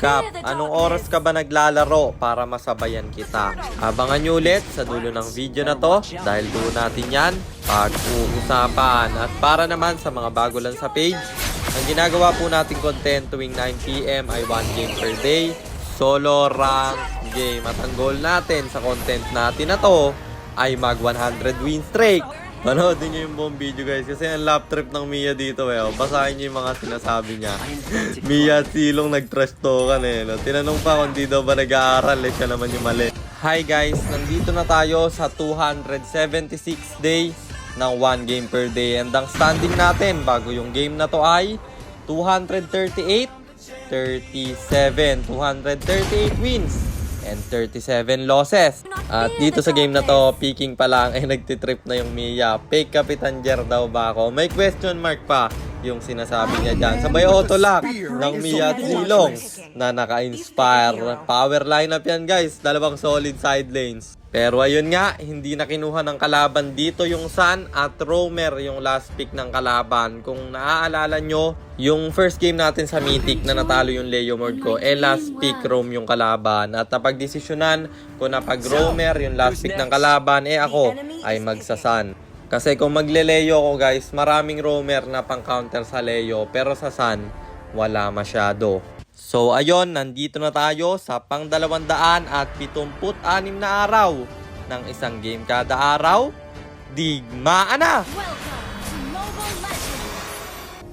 Kap, anong oras ka ba naglalaro para masabayan kita? Abangan nyo ulit sa dulo ng video na to dahil doon natin yan pag-uusapan. At para naman sa mga bago lang sa page, ang ginagawa po nating content tuwing 9 PM ay 1 game per day, solo rank game. At ang goal natin sa content natin na to ay mag 100 win streak. Panoodin nyo yung buong video guys kasi ang lap trip ng Mia dito eh. Basahin nyo yung mga sinasabi niya. Mia at Silong nag-trash talkan eh. No? Tinanong pa kung di daw ba nag-aaral eh. Siya naman yung mali. Hi guys, nandito na tayo sa 276 day ng 1 game per day. And ang standing natin bago yung game na to ay 238, 37, 238 wins and 37 losses. At dito sa game na to, peaking pa lang ay nagtitrip na yung Mia. Fake Kapitan Jer daw ba ako? May question mark pa yung sinasabi niya dyan. Sabay auto lock ng Mia at Silong na naka-inspire. Power lineup yan guys. Dalawang solid side lanes. Pero ayun nga, hindi na kinuha ng kalaban dito yung Sun at Roamer yung last pick ng kalaban. Kung naaalala nyo, yung first game natin sa Mythic na natalo yung Leo mode ko, last pick Roam yung kalaban. At napag-desisyonan ko na pag Roamer yung last pick ng kalaban, ako ay magsa-Sun. Kasi kung magle-Leo ko guys, maraming Roamer na pang-counter sa Leo, pero sa Sun, wala masyado. So ayun, nandito na tayo sa pang 276 na araw ng isang game kada araw. Digmaan na!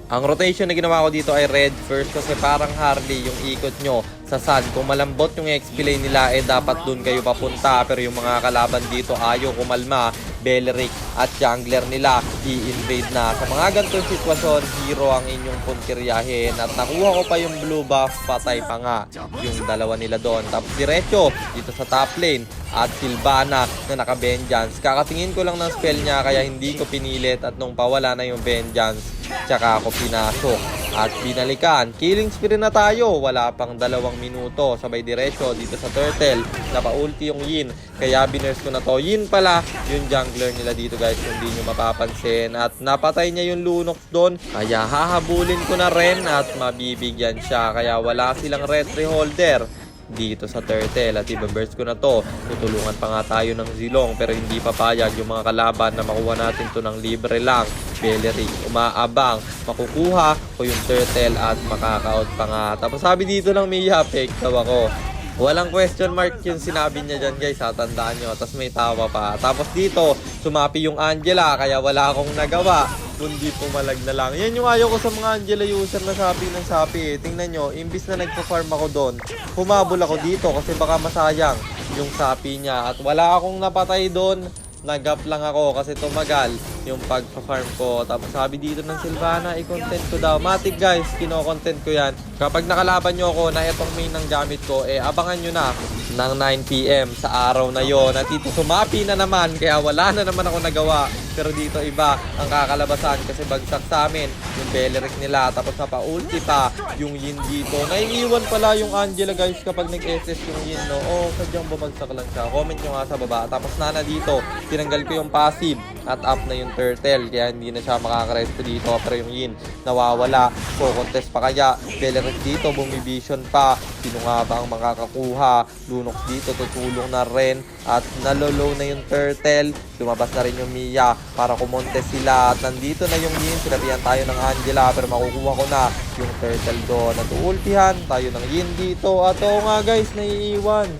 Ang rotation na ginawa ko dito ay red first kasi parang Harley yung ikot nyo sa Sun. Kung malambot yung XP lane nila dapat dun kayo papunta. Pero yung mga kalaban dito ayaw kumalma. Beleric at jungler nila i-invade na. Sa mga ganitong sitwasyon, hero ang inyong puntiryahin. At nakuha ko pa yung blue buff, patay pa nga yung dalawa nila doon. Tapos diretso dito sa top lane at Sylvana na naka-vengeance. Kakatingin ko lang ng spell niya kaya hindi ko pinilit at nung pawala na yung vengeance, tsaka ako pinasok at binalikan. Killing spree na tayo. Wala pang 2 minuto. Sabay diretso dito sa turtle. Napa-ulti yung Yin. Kaya binurse ko na to. Yin pala yung jungler nila dito guys. Hindi nyo mapapansin. At napatay niya yung Lunox doon. Kaya hahabulin ko na rin at mabibigyan siya. Kaya wala silang retry holder dito sa turtle at i-burst ko na to. Tutulungan pa nga tayo ng Zilong pero hindi papayag yung mga kalaban na makuha natin to ng libre lang. Beleric umaabang, makukuha ko yung turtle at makaka-out pa nga. Tapos sabi dito ng Mia, fake daw ako. Walang question mark yung sinabi niya dyan guys, tandaan nyo. Tapos may tawa pa. Tapos dito, sumapi yung Angela kaya wala akong nagawa kundi pumalag na lang. Yan yung ayaw ko sa mga Angela user na sapi ng sapi. Tingnan nyo, imbis na nagpa-farm ako doon, humabol ako dito kasi baka masayang yung sapi niya. At wala akong napatay doon. Nag-up lang ako kasi tumagal yung pagpa-farm ko. Tapos sabi dito ng Sylvana, i-content ko daw. Matik guys, kino-content ko yan. Kapag nakalaban nyo ako na itong main ng gamit ko, abangan nyo na ng 9 PM sa araw na yon. At dito sumapi na naman, kaya wala na naman ako nagawa. Pero dito iba ang kakalabasan kasi bagsak sa amin yung Beleric nila. Tapos napa-ulti pa yung Yin dito. Naiiwan pala yung Angela guys kapag nag-SS yung Yin, no? Sadyang bumagsak lang siya. Comment nyo nga sa baba. Tapos Nana dito, tinanggal ko yung passive at up na yung turtle. Kaya hindi na siya makakaresto dito. Pero yung Yin, nawawala. Contest pa kaya. Beleric dito, bumivision pa. Sino nga ba ang makakakuha? Lunox dito, tutulong na rin. At nalolow na yung turtle. Lumabas na rin yung Mia para kumontes sila. At nandito na yung Yin. Sinabihan tayo ng Angela pero makukuha ko na yung turtle doon. At uultihan tayo ng Yin dito. At nga guys, naiiwan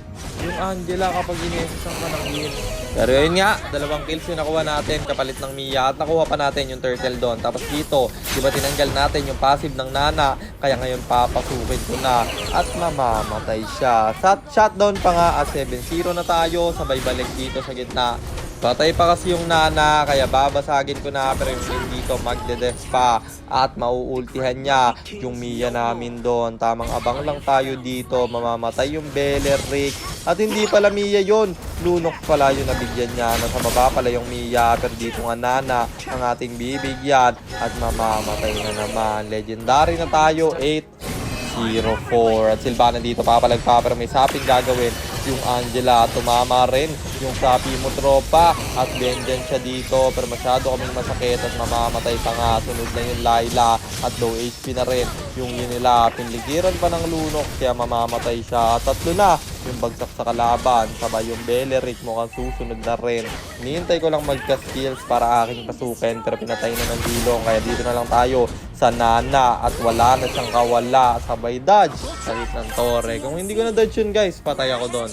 yung Angela kapag inesisang ka ng Yin. Pero yun nga, 2 kills yung nakuha natin kapalit ng Mia at nakuha pa natin yung turtle doon. Tapos dito, di ba tinanggal natin yung passive ng Nana, kaya ngayon papasukin ko na at mamamatay siya. Shutdown pa nga at 7-0 na tayo, sabay balik dito sa gitna. Patay pa kasi yung Nana, kaya babasagin ko na pero yung Yin dito magde-death pa at mauultihan niya yung Mia namin doon. Tamang abang lang tayo dito, mamamatay yung Beleric at hindi pala Mia yun. Lunox pala yung nabigyan niya. Nasa baba pala yung Mia pero dito nga Nana ang ating bibigyan at mamamatay na naman. Legendary na tayo, 8-0-4 at Sylvana dito papalag pa pero may saping gagawin yung Angela. Tumama rin yung sapi mo tropa at vengeance siya dito pero masyado kaming masakit at mamamatay pa nga. Sunod na yung Layla at low HP na rin yung yun nila. Pinligiran pa ng lunok kaya mamamatay siya. Tatlo na yung bagsak sa kalaban, sabay yung Beleric mukhang susunod na rin. Hinihintay ko lang magka-skills para aking pasukin pero pinatay na ng Zilong kaya dito na lang tayo sa Nana at wala na siyang kawala. Sabay dodge sakit ng Torre. Kung hindi ko na dodge yun guys, patay ako doon.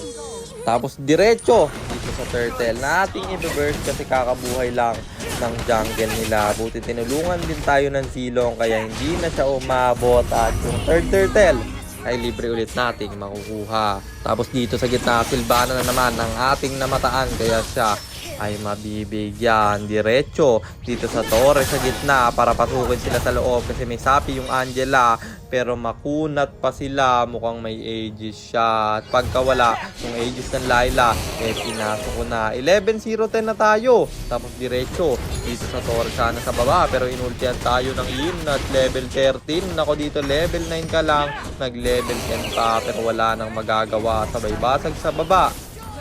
Tapos diretso dito sa Turtle na ating i-burst kasi kakabuhay lang ng jungle nila. Buti tinulungan din tayo ng Zilong kaya hindi na siya umabot at yung third Turtle ay libre ulit nating makukuha. Tapos dito sa gitna, Sylvana na naman ang ating namataan kaya siya ay mabibigyan. Diretso dito sa Torre sa gitna para pasukin sila sa loob kasi may sapi yung Angela pero makunat pa sila. Mukhang may Aegis siya. At pagkawala yung Aegis ng Layla, pinasok ko na. 11-0-10 na tayo. Tapos diretso dito sa Torre sana sa baba pero inultihan tayo ng Yin at level 13. Nako dito level 9 ka lang. Nag-level 10 pa pero wala nang magagawa. Sabay basag sa baba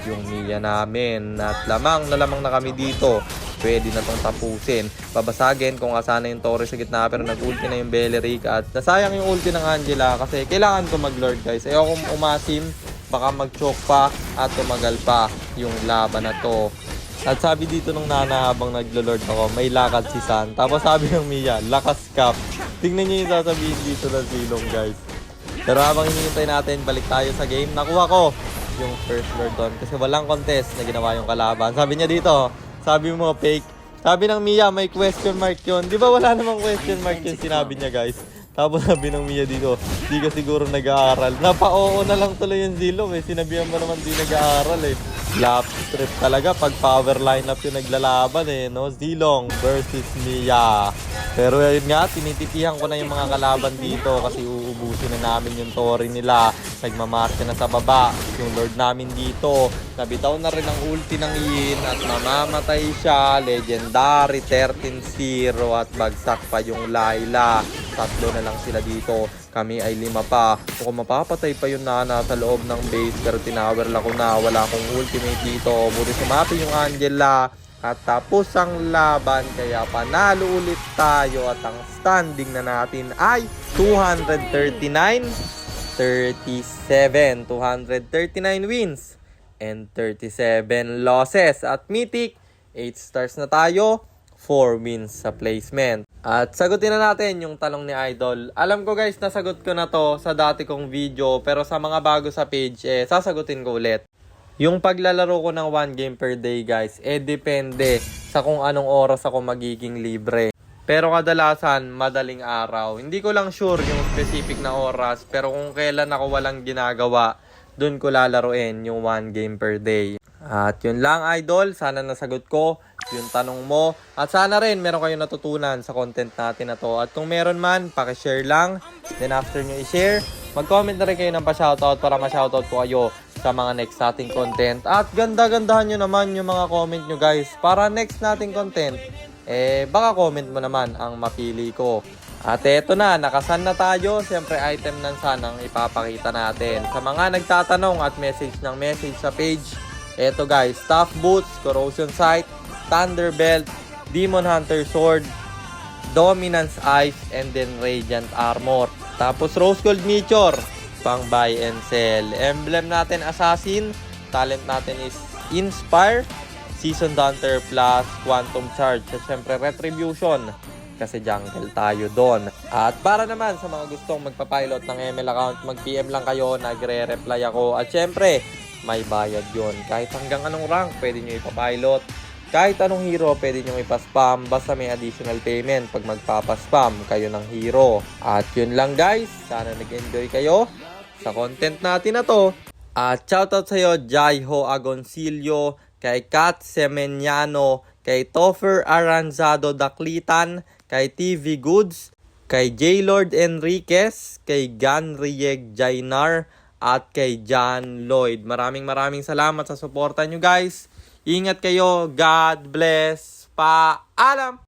yung Mia namin at lamang na kami dito. Pwede na tong tapusin. Babasagin kung asana yung Torre sa gitna pero nag-ulti na yung Beleric at nasayang yung ulti ng Angela kasi kailangan ko mag-lord guys. Ayokong umasim, baka mag-choke pa at tumagal pa yung laban na to. At sabi dito nung Nana habang naglo-lord ako, may lakad si San. Tapos sabi ng Mia, lakas cap. Tingnan nyo yung sasabihin dito ng Zilong guys. Pero habang hinihintay natin, balik tayo sa game. Nakuha ko yung first lord doon kasi walang contest na ginawa yung kalaban. Sabi niya dito, sabi mo fake. Sabi ng Mia may question mark yun. Di ba wala namang question mark yun sinabi niya guys. Tapos sabi ng Mia dito, di ka siguro nag-aaral. Napa-oo na lang tuloy yung Zilong eh. Sinabihan mo naman di nag-aaral eh. Lap trip talaga pag power lineup yung naglalaban eh, no? Zilong versus Mia. Pero yun nga, tinititihan ko na yung mga kalaban dito kasi uubusin na namin yung Torre nila. Nagmamarcha na sa baba yung Lord namin dito. Nabitaw na rin ang ulti ng Yin at mamamatay siya. Legendary 13-0 at bagsak pa yung Layla. Tatlo na lang sila dito. Kami ay 5 pa. Kung mapapatay pa yung Nana sa loob ng base pero tinower lang ko na. Wala akong ultimate dito. Buti sumapi yung Angela. At tapos ang laban kaya panalo ulit tayo at ang standing na natin ay 239-37. 239 wins and 37 losses. At Mythic, 8 stars na tayo, 4 wins sa placement. At sagutin na natin yung tanong ni Idol. Alam ko guys, nasagot ko na to sa dati kong video pero sa mga bago sa page, sasagutin ko ulit. Yung paglalaro ko ng 1 game per day guys, depende sa kung anong oras ako magiging libre. Pero kadalasan, madaling araw. Hindi ko lang sure yung specific na oras, pero kung kailan ako walang ginagawa, dun ko lalaruin yung 1 game per day. At yun lang idol, sana nasagot ko yung tanong mo. At sana rin meron kayong natutunan sa content natin na to. At kung meron man, pakishare lang. Then after nyo i-share, mag-comment na rin kayo ng pa-shoutout para ma-shoutout ko kayo sa mga next nating content. At ganda-gandahan nyo naman yung mga comment nyo guys. Para next nating content, baka comment mo naman ang mapili ko. At eto na, nakasan na tayo. Siyempre item ng Sun ang ipapakita natin. Sa mga nagtatanong at message ng message sa page, eto guys, Staff Boots, Corrosion Sight, Thunderbelt, Demon Hunter Sword, Dominance Ice, and then Radiant Armor. Tapos Rose Gold Meteor, pang buy and sell. Emblem natin Assassin, talent natin is Inspire, Seasoned Hunter plus Quantum Charge. At syempre Retribution kasi jungle tayo doon. At para naman sa mga gustong magpa-pilot ng ML account, mag-PM lang kayo, nagre-reply ako. At syempre, may bayad yon. Kahit hanggang anong rank, pwede nyo ipapilot. Kahit anong hero, pwede nyo ipaspam. Basta may additional payment pag magpapaspam kayo ng hero. At yun lang guys. Sana nag-enjoy kayo sa content natin na to. At shoutout sa'yo, Jaiho Agoncillo, kay Kat Semeniano, kay Toffer Aranzado Daklitan, kay TV Goods, kay J. Lord Enriquez, kay Gan Rieg Jainar, at kay John Lloyd. Maraming salamat sa suporta nyo guys. Ingat kayo. God bless. Paalam!